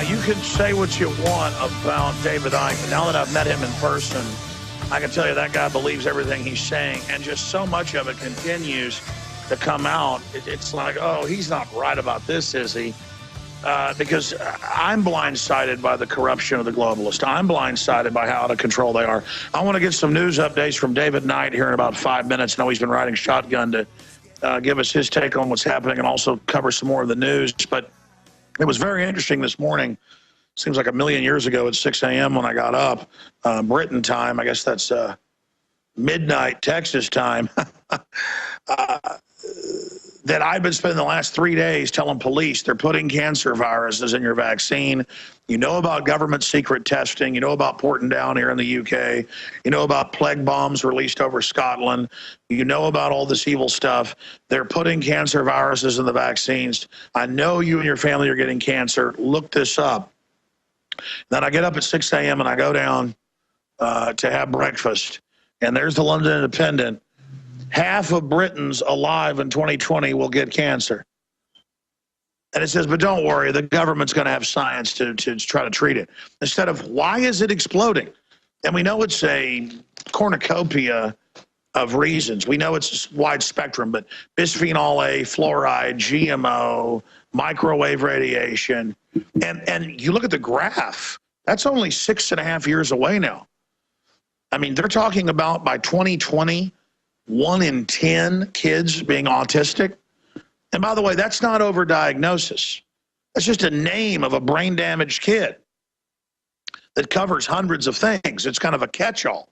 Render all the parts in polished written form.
Now, you can say what you want about David Icke, but now that I've met him in person, I can tell you that guy believes everything he's saying, and just so much of it continues to come out. It's like, oh, he's not right about this, is he? Because I'm blindsided by the corruption of the globalists. I'm blindsided by how out of control they are. I want to get some news updates from David Knight here in about 5 minutes. I know he's been riding shotgun to give us his take on what's happening and also cover some more of the news. But it was very interesting this morning. Seems like a million years ago at 6 a.m. when I got up, Britain time. I guess that's midnight Texas time. That I've been spending the last 3 days telling police they're putting cancer viruses in your vaccine. You know about government secret testing. You know about Portendown here in the UK. You know about plague bombs released over Scotland. You know about all this evil stuff. They're putting cancer viruses in the vaccines. I know you and your family are getting cancer. Look this up. Then I get up at 6 a.m. and I go down to have breakfast. And there's the London Independent. Half of Britons alive in 2020 will get cancer. And it says, but don't worry, the government's going to have science to try to treat it. Instead of, why is it exploding? And we know it's a cornucopia of reasons. We know it's a wide spectrum, but bisphenol A, fluoride, GMO, microwave radiation. And you look at the graph, that's only 6.5 years away now. I mean, they're talking about by 2020, 1 in 10 kids being autistic. And by the way, that's not overdiagnosis. That's just a name of a brain-damaged kid that covers hundreds of things. It's kind of a catch-all.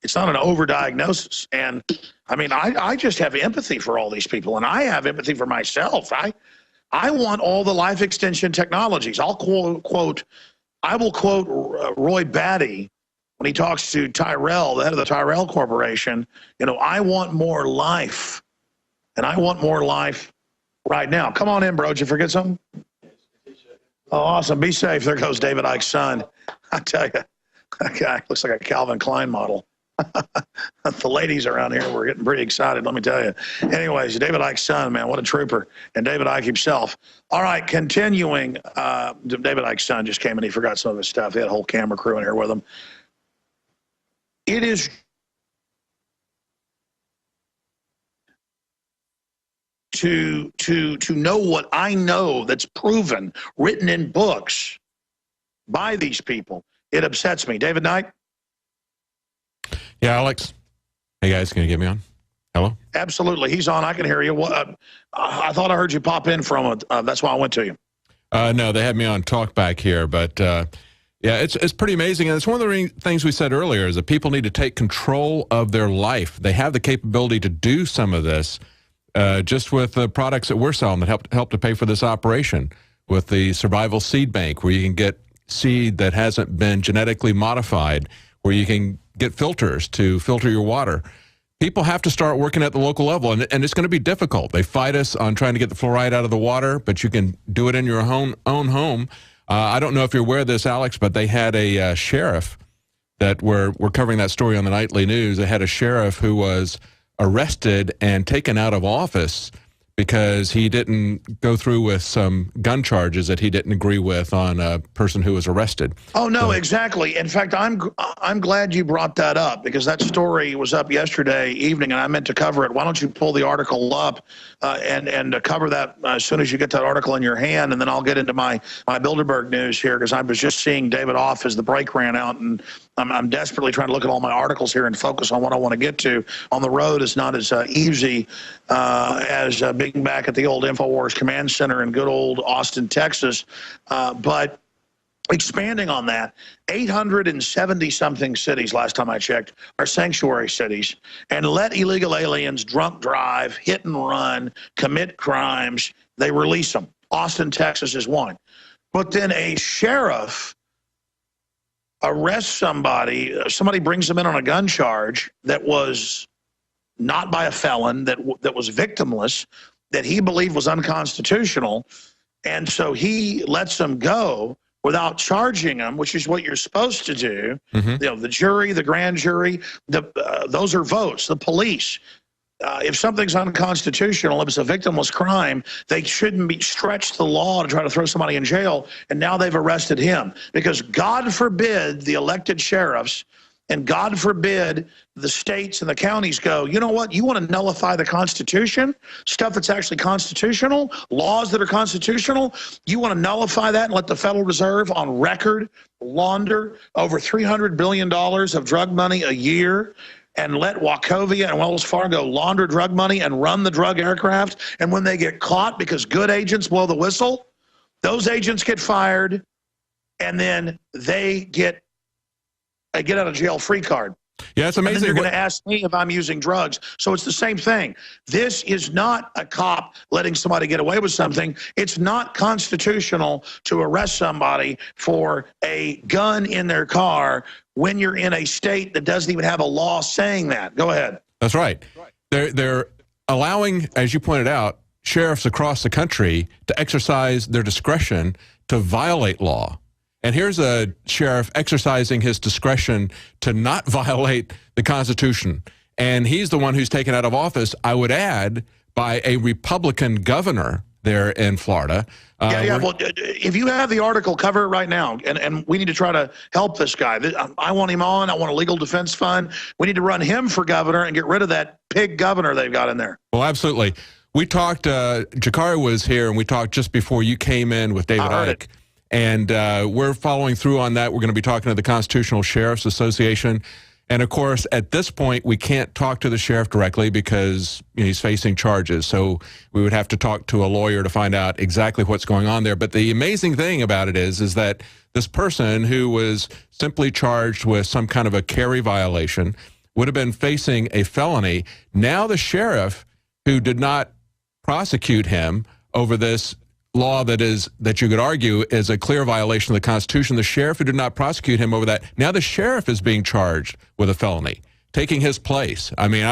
It's not an overdiagnosis. And, I mean, I just have empathy for all these people, and I have empathy for myself. I want all the life extension technologies. I will quote Roy Batty when he talks to Tyrell, the head of the Tyrell Corporation. You know, I want more life, and I want more life right now. Come on in, bro. Did you forget something? Oh, awesome. Be safe. There goes David Icke's son. I tell you, that guy looks like a Calvin Klein model. The ladies around here were getting pretty excited, let me tell you. Anyways, David Icke's son, man, what a trooper. And David Icke himself. All right, continuing. David Icke's son just came and he forgot some of his stuff. He had a whole camera crew in here with him. It is to know what I know that's proven, written in books by these people. It upsets me. David Knight? Yeah, Alex. Hey, guys, can you get me on? Hello? Absolutely. He's on. I can hear you. I thought I heard you pop in from it. That's why I went to you. No, they had me on talkback here, but yeah, it's pretty amazing. And it's one of the things we said earlier is that people need to take control of their life. They have the capability to do some of this just with the products that we're selling that help to pay for this operation with the Survival Seed Bank, where you can get seed that hasn't been genetically modified, where you can get filters to filter your water. People have to start working at the local level, and it's going to be difficult. They fight us on trying to get the fluoride out of the water, but you can do it in your own home. I don't know if you're aware of this, Alex, but they had a sheriff that we're covering that story on the nightly news. They had a sheriff who was arrested and taken out of office because he didn't go through with some gun charges that he didn't agree with on a person who was arrested. Oh, no, exactly. In fact, I'm glad you brought that up because that story was up yesterday evening and I meant to cover it. Why don't you pull the article up and cover that as soon as you get that article in your hand, and then I'll get into my Bilderberg news here because I was just seeing David off as the break ran out, and I'm desperately trying to look at all my articles here and focus on what I want to get to. On the road is not as easy as being back at the old InfoWars Command Center in good old Austin, Texas. But expanding on that, 870-something cities, last time I checked, are sanctuary cities. And let illegal aliens drunk drive, hit and run, commit crimes. They release them. Austin, Texas is one. But then a sheriff arrests somebody brings them in on a gun charge that was not by a felon, that was victimless, that he believed was unconstitutional, and so he lets them go without charging them, which is what you're supposed to do. Mm-hmm. You know, the jury, the grand jury, those are votes. The police, if something's unconstitutional, if it's a victimless crime, they shouldn't be stretched the law to try to throw somebody in jail. And now they've arrested him because God forbid the elected sheriffs and God forbid the states and the counties go, you know what, you want to nullify the Constitution, stuff that's actually constitutional, laws that are constitutional, you want to nullify that and let the Federal Reserve on record launder over $300 billion of drug money a year and let Wachovia and Wells Fargo launder drug money and run the drug aircraft. And when they get caught because good agents blow the whistle, those agents get fired and then they get a get out of jail free card. Yeah, it's amazing. And then you're going to ask me if I'm using drugs. So it's the same thing. This is not a cop letting somebody get away with something. It's not constitutional to arrest somebody for a gun in their car when you're in a state that doesn't even have a law saying that. Go ahead. That's right. They're allowing, as you pointed out, sheriffs across the country to exercise their discretion to violate law. And here's a sheriff exercising his discretion to not violate the Constitution. And he's the one who's taken out of office, I would add, by a Republican governor there in Florida. Well, if you have the article, cover it right now. And we need to try to help this guy. I want him on. I want a legal defense fund. We need to run him for governor and get rid of that pig governor they've got in there. Well, absolutely. We talked, Jakari was here, and we talked just before you came in with David Icke. And we're following through on that. We're going to be talking to the Constitutional Sheriff's Association. And, of course, at this point, we can't talk to the sheriff directly because he's facing charges. So we would have to talk to a lawyer to find out exactly what's going on there. But the amazing thing about it is that this person who was simply charged with some kind of a carry violation would have been facing a felony. Now the sheriff who did not prosecute him over this law that you could argue is a clear violation of the Constitution, the sheriff who did not prosecute him over that, now the sheriff is being charged with a felony, taking his place. I mean,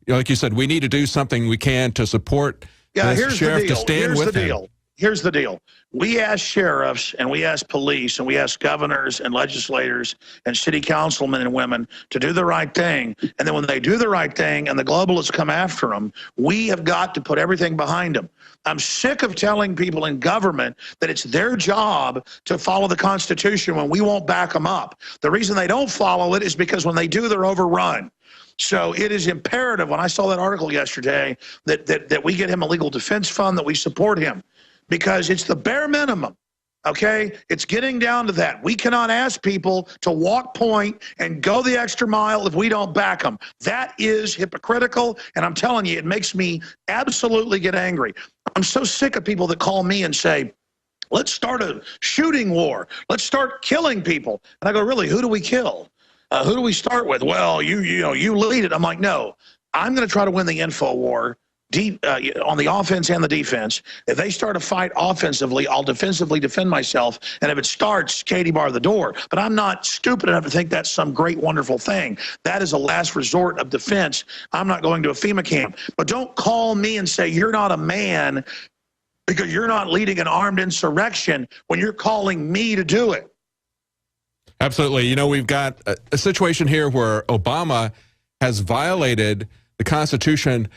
like you said, we need to do something we can to support this sheriff to stand with him. Here's the deal. We ask sheriffs and we ask police and we ask governors and legislators and city councilmen and women to do the right thing. And then when they do the right thing and the globalists come after them, we have got to put everything behind them. I'm sick of telling people in government that it's their job to follow the Constitution when we won't back them up. The reason they don't follow it is because when they do, they're overrun. So it is imperative, when I saw that article yesterday, that we get him a legal defense fund, that we support him, because it's the bare minimum, okay? It's getting down to that. We cannot ask people to walk point and go the extra mile if we don't back them. That is hypocritical, and I'm telling you, it makes me absolutely get angry. I'm so sick of people that call me and say, let's start a shooting war. Let's start killing people. And I go, really, who do we kill? Who do we start with? Well, you lead it. I'm like, no, I'm going to try to win the info war on the offense and the defense. If they start a fight offensively, I'll defensively defend myself. And if it starts, Katie bar the door. But I'm not stupid enough to think that's some great, wonderful thing. That is a last resort of defense. I'm not going to a FEMA camp. But don't call me and say you're not a man because you're not leading an armed insurrection when you're calling me to do it. Absolutely. You know, we've got a situation here where Obama has violated the Constitution,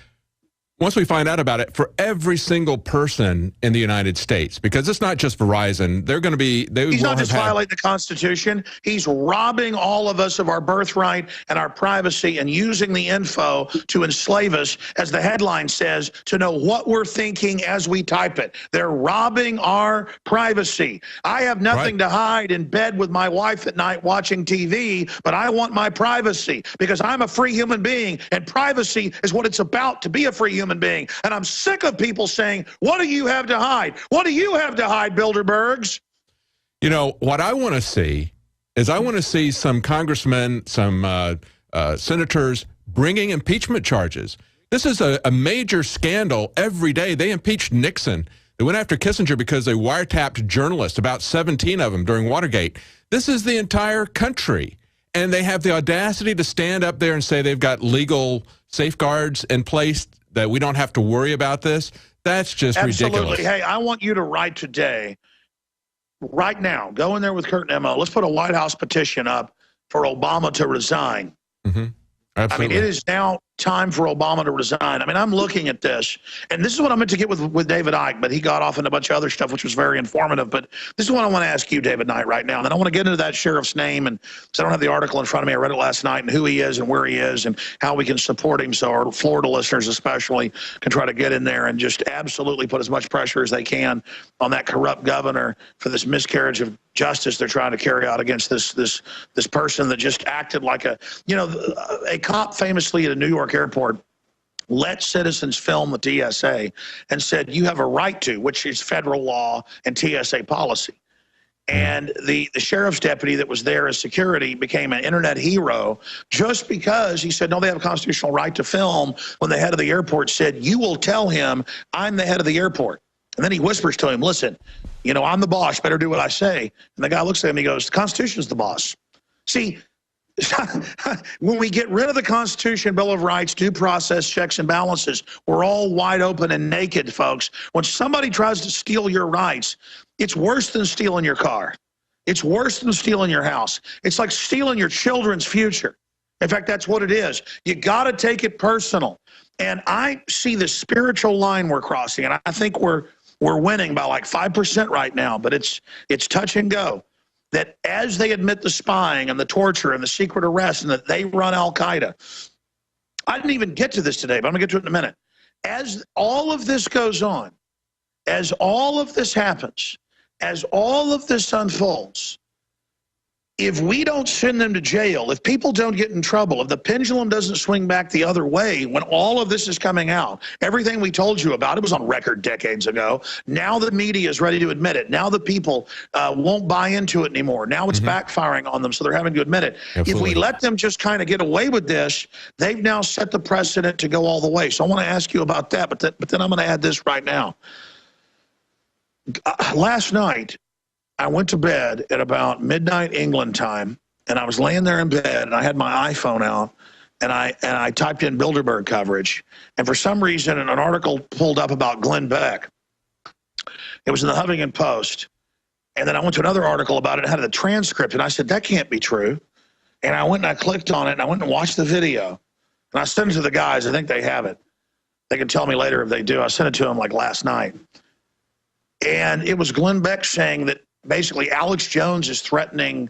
once we find out about it, for every single person in the United States, because it's not just Verizon. They're going to be, he's not just violating the Constitution. He's robbing all of us of our birthright and our privacy and using the info to enslave us, as the headline says, to know what we're thinking as we type it. They're robbing our privacy. I have nothing to hide in bed with my wife at night watching TV, but I want my privacy because I'm a free human being, and privacy is what it's about, to be a free human being. And I'm sick of people saying, what do you have to hide? What do you have to hide, Bilderbergs? You know, what I want to see is I want to see some congressmen, some senators bringing impeachment charges. This is a major scandal every day. They impeached Nixon. They went after Kissinger because they wiretapped journalists, about 17 of them during Watergate. This is the entire country. And they have the audacity to stand up there and say they've got legal safeguards in place, that we don't have to worry about this. That's just ridiculous. Hey, I want you to write today, right now, go in there with Kurt and Emma. Let's put a White House petition up for Obama to resign. Mm-hmm. Absolutely. I mean, it is now time for Obama to resign. I mean, I'm looking at this, and this is what I meant to get with David Icke, but he got off into a bunch of other stuff, which was very informative. But this is what I want to ask you, David Knight, right now. And then I want to get into that sheriff's name, and because I don't have the article in front of me. I read it last night, and who he is and where he is and how we can support him, so our Florida listeners especially can try to get in there and just absolutely put as much pressure as they can on that corrupt governor for this miscarriage of justice they're trying to carry out against this person that just acted like a cop famously at a New York airport let citizens film the TSA and said, you have a right to, which is federal law and TSA policy. And the sheriff's deputy that was there as security became an internet hero just because he said, no, they have a constitutional right to film, when the head of the airport said, you will tell him I'm the head of the airport. And then he whispers to him, listen, I'm the boss, better do what I say. And the guy looks at him, he goes, the Constitution is the boss. See, when we get rid of the Constitution, Bill of Rights, due process, checks and balances, we're all wide open and naked, folks. When somebody tries to steal your rights, it's worse than stealing your car. It's worse than stealing your house. It's like stealing your children's future. In fact, that's what it is. You got to take it personal. And I see the spiritual line we're crossing, and I think we're winning by like 5% right now, but it's touch and go. That as they admit the spying and the torture and the secret arrest and that they run Al-Qaeda. I didn't even get to this today, but I'm going to get to it in a minute. As all of this goes on, as all of this happens, as all of this unfolds, if we don't send them to jail, if people don't get in trouble, if the pendulum doesn't swing back the other way when all of this is coming out, everything we told you about, it was on record decades ago. Now the media is ready to admit it. Now the people won't buy into it anymore. Now it's backfiring on them, so they're having to admit it. Absolutely. If we let them just kind of get away with this, they've now set the precedent to go all the way. So I want to ask you about that, but then I'm going to add this right now. Last night, I went to bed at about midnight England time, and I was laying there in bed, and I had my iPhone out, and I typed in Bilderberg coverage, and for some reason, an article pulled up about Glenn Beck. It was in the Huffington Post, and then I went to another article about it and had the transcript, and I said, that can't be true. And I went and I clicked on it, and I went and watched the video, and I sent it to the guys. I think they have it. They can tell me later if they do. I sent it to them like last night. And it was Glenn Beck saying that basically Alex Jones is threatening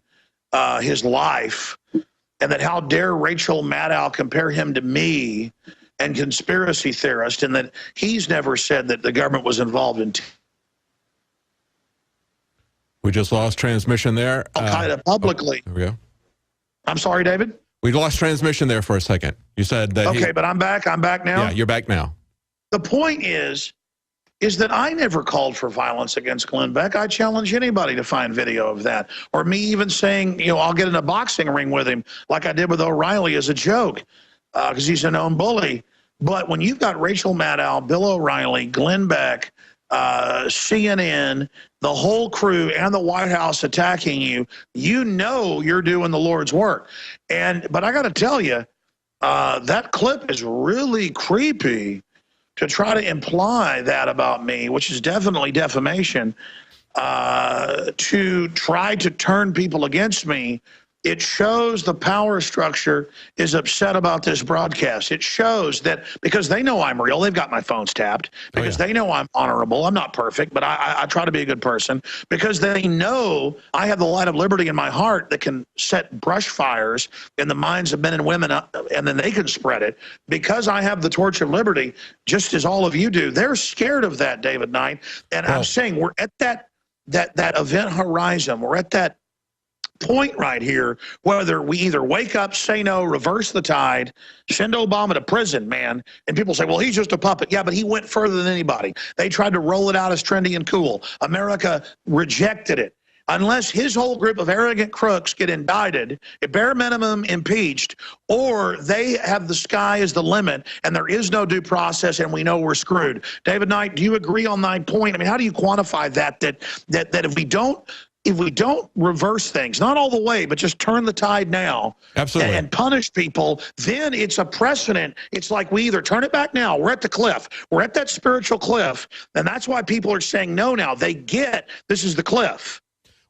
his life, and that how dare Rachel Maddow compare him to me and conspiracy theorist, and that he's never said that the government was involved in. We just lost transmission there. Al-Qaeda publicly. There we go. I'm sorry, David? We lost transmission there for a second. You said that. Okay, but I'm back. I'm back now? Yeah, you're back now. The point is that I never called for violence against Glenn Beck. I challenge anybody to find video of that. Or me even saying, I'll get in a boxing ring with him like I did with O'Reilly as a joke because he's a known bully. But when you've got Rachel Maddow, Bill O'Reilly, Glenn Beck, CNN, the whole crew, and the White House attacking you, you're doing the Lord's work. But I got to tell you, that clip is really creepy. To try to imply that about me, which is definitely defamation, to try to turn people against me, it shows the power structure is upset about this broadcast. It shows that because they know I'm real, they've got my phones tapped, because they know I'm honorable. I'm not perfect, but I try to be a good person, because they know I have the light of liberty in my heart that can set brush fires in the minds of men and women, and then they can spread it. Because I have the torch of liberty, just as all of you do, they're scared of that, David Knight. And I'm saying we're at that event horizon. We're at that point right here, whether we either wake up, say no, reverse the tide, send Obama to prison, man. And people say, well, he's just a puppet. Yeah, but he went further than anybody. They tried to roll it out as trendy and cool. America rejected it. Unless his whole group of arrogant crooks get indicted, at bare minimum impeached, or they have the sky as the limit and there is no due process and we know we're screwed. David Knight, do you agree on that point? I mean, how do you quantify that if we don't reverse things, not all the way, but just turn the tide now, absolutely, and punish people, then it's a precedent. It's like we either turn it back now, we're at the cliff, we're at that spiritual cliff, and that's why people are saying no now. They get this is the cliff.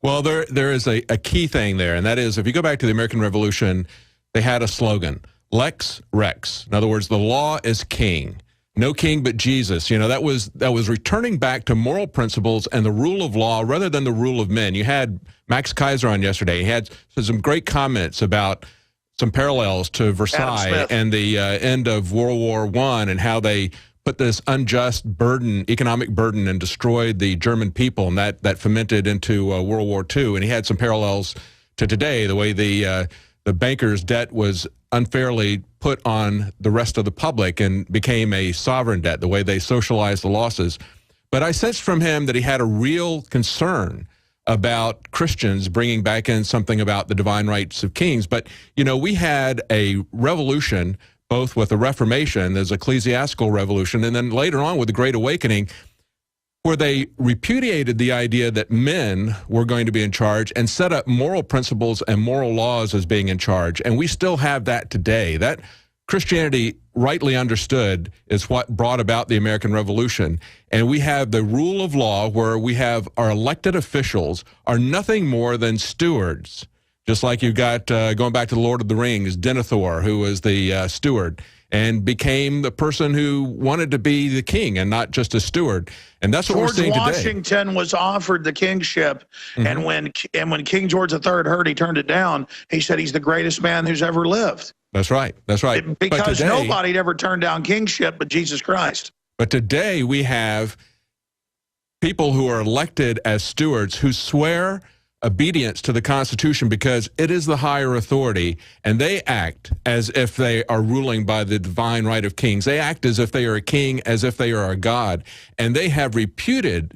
Well, there is a key thing there, and that is if you go back to the American Revolution, they had a slogan, Lex Rex. In other words, the law is king. No king but Jesus. You know, that was returning back to moral principles and the rule of law rather than the rule of men. You had Max Kaiser on yesterday. He had some great comments about some parallels to Versailles and the end of World War I and how they put this unjust burden, economic burden, and destroyed the German people, and that fermented into World War II. And he had some parallels to today, the way the bankers' debt was unfairly put on the rest of the public and became a sovereign debt, the way they socialized the losses. But I sensed from him that he had a real concern about Christians bringing back in something about the divine rights of kings. But, you know, we had a revolution, both with the Reformation, there's ecclesiastical revolution, and then later on with the Great Awakening, where they repudiated the idea that men were going to be in charge and set up moral principles and moral laws as being in charge. And we still have that today. That Christianity, rightly understood, is what brought about the American Revolution. And we have the rule of law where we have our elected officials are nothing more than stewards. Just like you've got, going back to the Lord of the Rings, Denethor, who was the steward, and became the person who wanted to be the king and not just a steward. And that's what we're seeing today. George Washington was offered the kingship, and when King George III heard he turned it down, he said he's the greatest man who's ever lived. That's right. That's right. Because nobody had ever turned down kingship but Jesus Christ. But today we have people who are elected as stewards who swear obedience to the Constitution because it is the higher authority, and they act as if they are ruling by the divine right of kings. They act as if they are a king, as if they are a god, and they have reputed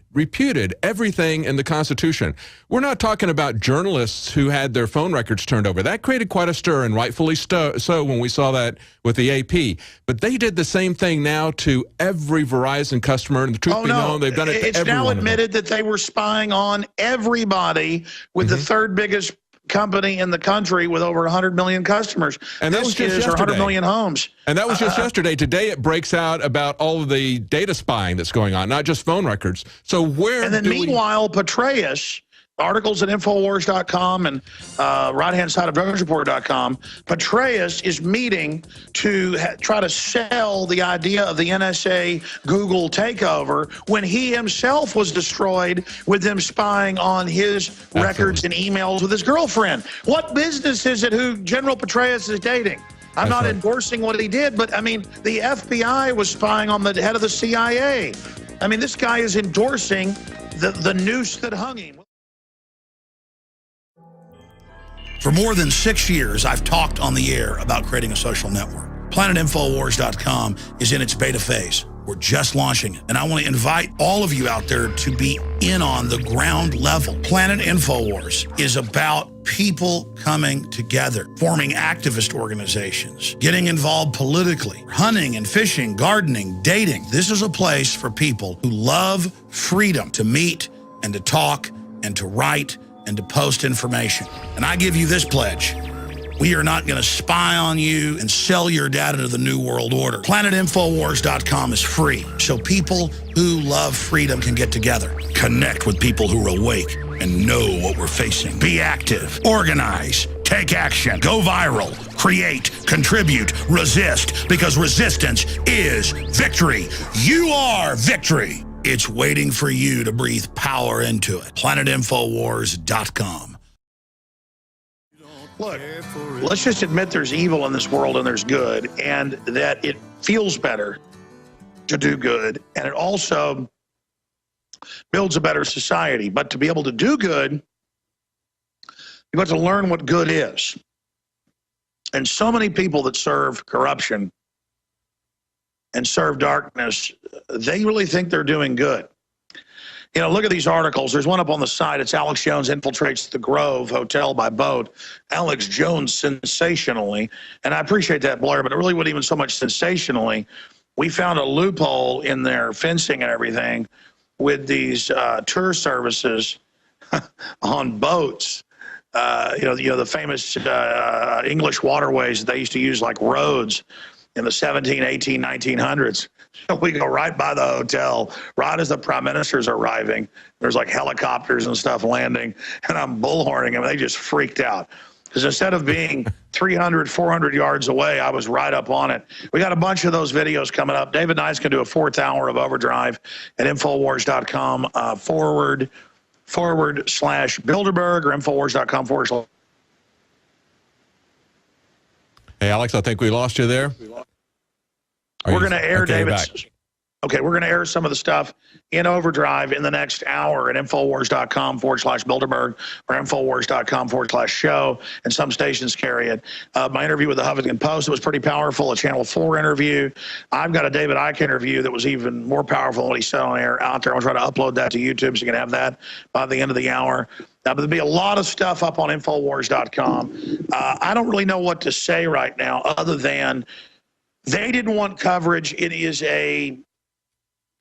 everything in the Constitution. We're not talking about journalists who had their phone records turned over. That created quite a stir, and rightfully so when we saw that with the AP. But they did the same thing now to every Verizon customer, and the truth be known, they've done it to everyone. It's now admitted that they were spying on everybody with the third biggest company in the country with over 100 million customers. And that was just yesterday. 100 million homes. And that was just yesterday. Today it breaks out about all of the data spying that's going on, not just phone records. So where And then meanwhile, Petraeus, articles at Infowars.com and right-hand side of DrugsReport.com, Petraeus is meeting to try to sell the idea of the NSA Google takeover when he himself was destroyed with them spying on his records and emails with his girlfriend. What business is it who General Petraeus is dating? I'm not endorsing what he did, but I mean, the FBI was spying on the head of the CIA. I mean, this guy is endorsing the noose that hung him. For more than 6 years, I've talked on the air about creating a social network. PlanetInfoWars.com is in its beta phase. We're just launching it. And I want to invite all of you out there to be in on the ground level. Planet InfoWars is about people coming together, forming activist organizations, getting involved politically, hunting and fishing, gardening, dating. This is a place for people who love freedom to meet and to talk and to write and to post information. And I give you this pledge. We are not going to spy on you and sell your data to the New World Order. PlanetInfoWars.com is free, so people who love freedom can get together, connect with people who are awake and know what we're facing. Be active, organize, take action, go viral, create, contribute, resist, because resistance is victory. You are victory. It's waiting for you to breathe power into it. PlanetInfoWars.com. Look, let's just admit there's evil in this world and there's good, and that it feels better to do good, and it also builds a better society. But to be able to do good, you have to learn what good is. And so many people that serve corruption and serve darkness, they really think they're doing good. You know, look at these articles. There's one up on the side. It's Alex Jones infiltrates the Grove Hotel by boat. Alex Jones sensationally, and I appreciate that, Blair, but it really wasn't even so much sensationally. We found a loophole in their fencing and everything with these tour services on boats. You know, the famous English waterways they used to use like roads in the 17, 18, 1900s. So we go right by the hotel, right as the prime minister's arriving. There's like helicopters and stuff landing, and I'm bullhorning them. They just freaked out. because instead of being 300, 400 yards away, I was right up on it. We got a bunch of those videos coming up. David Knight's going to do a 4th hour of Overdrive at Infowars.com /Bilderberg or Infowars.com /. Hey, Alex, I think we lost you there. We're going to air David's. Okay, we're going to air some of the stuff in Overdrive in the next hour at Infowars.com /Bilderberg or Infowars.com /show, and some stations carry it. My interview with the Huffington Post, it was pretty powerful, a Channel 4 interview. I've got a David Icke interview that was even more powerful than what he said on air out there. I'm going to try to upload that to YouTube so you can have that by the end of the hour. But there'll be a lot of stuff up on Infowars.com. I don't really know what to say right now other than they didn't want coverage. It is a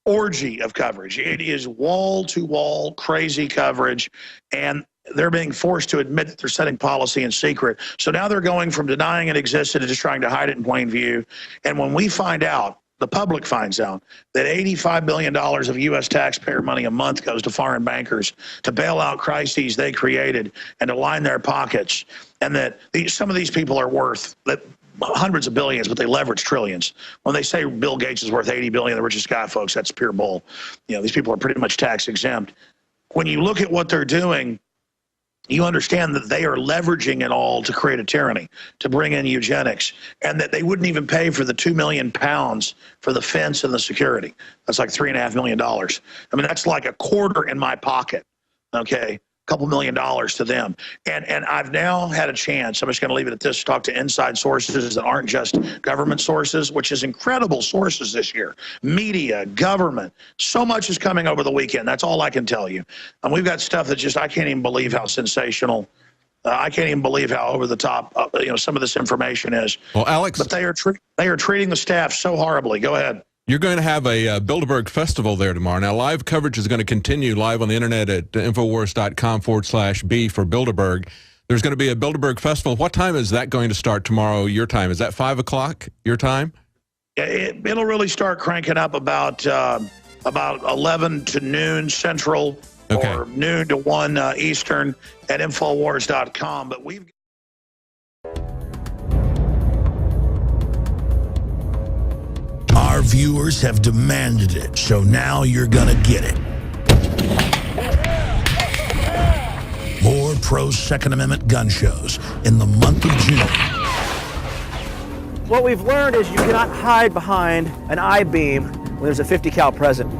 orgy of coverage. It is wall-to-wall crazy coverage, and they're being forced to admit that they're setting policy in secret. So now they're going from denying it existed to just trying to hide it in plain view. And when we find out, the public finds out, that $85 billion of U.S. taxpayer money a month goes to foreign bankers to bail out crises they created and to line their pockets, and that some of these people are worth hundreds of billions, but they leverage trillions. When they say Bill Gates is worth 80 billion, the richest guy, folks, that's pure bull. You know, these people are pretty much tax exempt. When you look at what they're doing, you understand that they are leveraging it all to create a tyranny, to bring in eugenics, and that they wouldn't even pay for the £2 million for the fence and the security. That's like $3.5 million. I mean, that's like a quarter in my pocket, okay? Couple $1 million to them. And I've now had a chance, I'm just going to leave it at this, to talk to inside sources that aren't just government sources, which is incredible sources this year. Media, government, so much is coming over the weekend. That's all I can tell you. And we've got stuff that just, I can't even believe how sensational, I can't even believe how over the top, some of this information is. Well, Alex. But they are treating the staff so horribly. Go ahead. You're going to have a Bilderberg Festival there tomorrow. Now, live coverage is going to continue live on the internet at Infowars.com /B for Bilderberg. There's going to be a Bilderberg Festival. What time is that going to start tomorrow, your time? Is that 5 o'clock, your time? It'll really start cranking up about 11 to noon Central, okay, or noon to 1 Eastern at Infowars.com. But we've Our viewers have demanded it, so now you're gonna get it. More pro-Second Amendment gun shows in the month of June. What we've learned is you cannot hide behind an I-beam when there's a 50 cal present.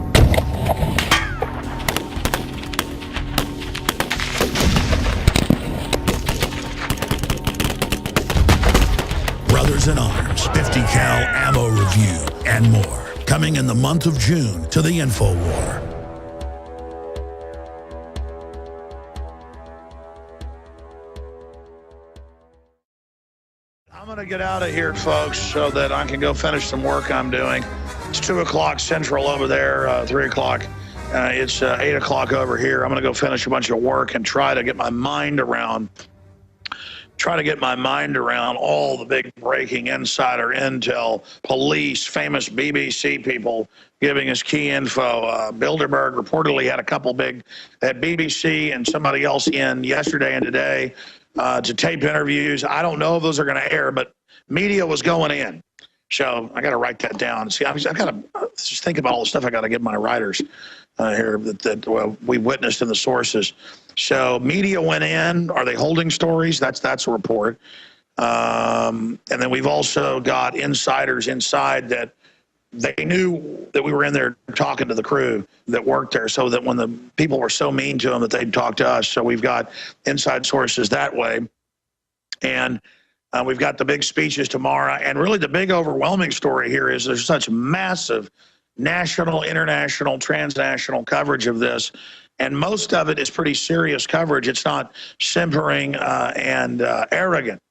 Brothers in Arms, 50 cal ammo review, and more. Coming in the month of June to the InfoWar. I'm going to get out of here, folks, so that I can go finish some work I'm doing. It's 2 o'clock Central over there, 3 o'clock. It's 8 o'clock over here. I'm going to go finish a bunch of work and try to get my mind around all the big breaking insider intel, police, famous BBC people giving us key info. Bilderberg reportedly had a couple big, at BBC and somebody else in yesterday and today to tape interviews. I don't know if those are going to air, but media was going in. So I got to write that down. See, I've got to just think about all the stuff I got to give my writers here that we witnessed in the sources. So media went in. Are they holding stories? That's a report. And then we've also got insiders inside that they knew that we were in there talking to the crew that worked there, so that when the people were so mean to them that they'd talk to us. So we've got inside sources that way. And we've got the big speeches tomorrow. And really the big overwhelming story here is there's such massive national, international, transnational coverage of this. And most of it is pretty serious coverage. It's not simpering and arrogant.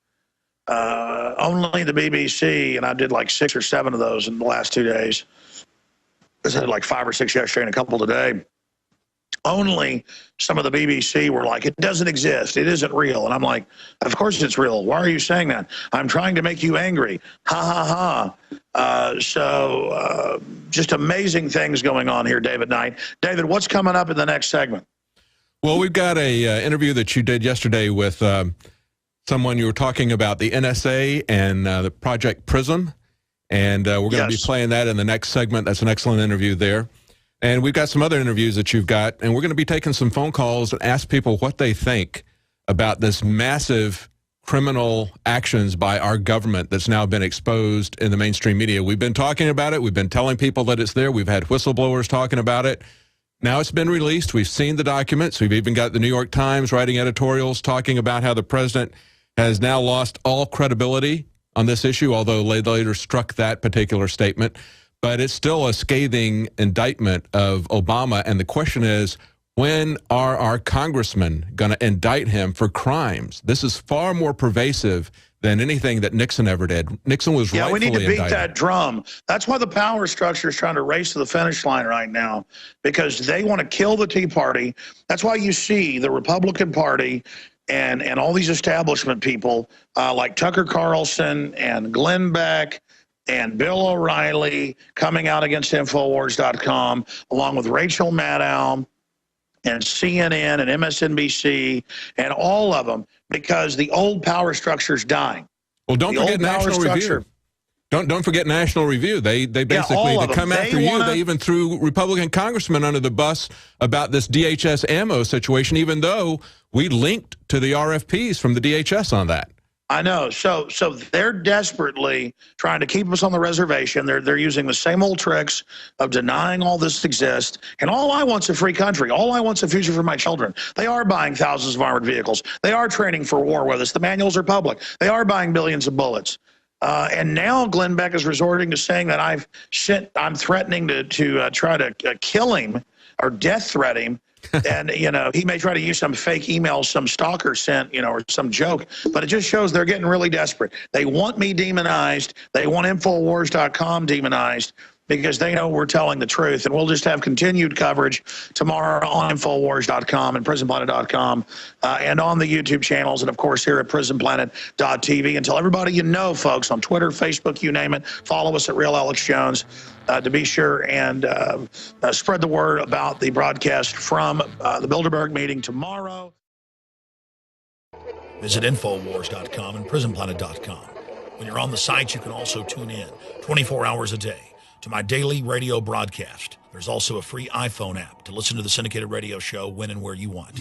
Only the BBC, and I did like 6 or 7 of those in the last 2 days. I did like 5 or 6 yesterday and a couple today. Only some of the BBC were like, it doesn't exist. It isn't real. And I'm like, of course it's real. Why are you saying that? I'm trying to make you angry. Ha, ha, ha. Just amazing things going on here, David Knight. David, what's coming up in the next segment? Well, we've got a interview that you did yesterday with someone you were talking about the NSA and the Project Prism, and we're going to be playing that in the next segment. That's an excellent interview there. And we've got some other interviews that you've got, and we're going to be taking some phone calls and ask people what they think about this massive criminal actions by our government that's now been exposed in the mainstream media. We've been talking about it. We've been telling people that it's there. We've had whistleblowers talking about it. Now it's been released. We've seen the documents. We've even got the New York Times writing editorials talking about how the president has now lost all credibility on this issue, although they later struck that particular statement. But it's still a scathing indictment of Obama. And the question is, when are our congressmen going to indict him for crimes? This is far more pervasive than anything that Nixon ever did. Nixon was rightfully indicted. Yeah, we need to beat that drum. That's why the power structure is trying to race to the finish line right now, because they want to kill the Tea Party. That's why you see the Republican Party and all these establishment people like Tucker Carlson and Glenn Beck and Bill O'Reilly coming out against Infowars.com, along with Rachel Maddow and CNN and MSNBC and all of them, because the old power structure is dying. Well, don't forget National Review. Don't forget National Review. They basically, to come after you, they even threw Republican congressmen under the bus about this DHS ammo situation, even though we linked to the RFPs from the DHS on that. I know. So they're desperately trying to keep us on the reservation. They're using the same old tricks of denying all this exists. And all I want's a free country. All I want's a future for my children. They are buying thousands of armored vehicles. They are training for war with us. The manuals are public. They are buying billions of bullets. And now Glenn Beck is resorting to saying that I'm threatening to try to kill him or death threat him. And, you know, he may try to use some fake email some stalker sent, you know, or some joke, but it just shows they're getting really desperate. They want me demonized. They want Infowars.com demonized, because they know we're telling the truth. And we'll just have continued coverage tomorrow on Infowars.com and PrisonPlanet.com and on the YouTube channels, and, of course, here at PrisonPlanet.tv. And tell everybody you know, folks, on Twitter, Facebook, you name it, follow us at Real Alex Jones to be sure and spread the word about the broadcast from the Bilderberg meeting tomorrow. Visit Infowars.com and PrisonPlanet.com. When you're on the site, you can also tune in 24 hours a day to my daily radio broadcast. There's also a free iPhone app to listen to the syndicated radio show when and where you want.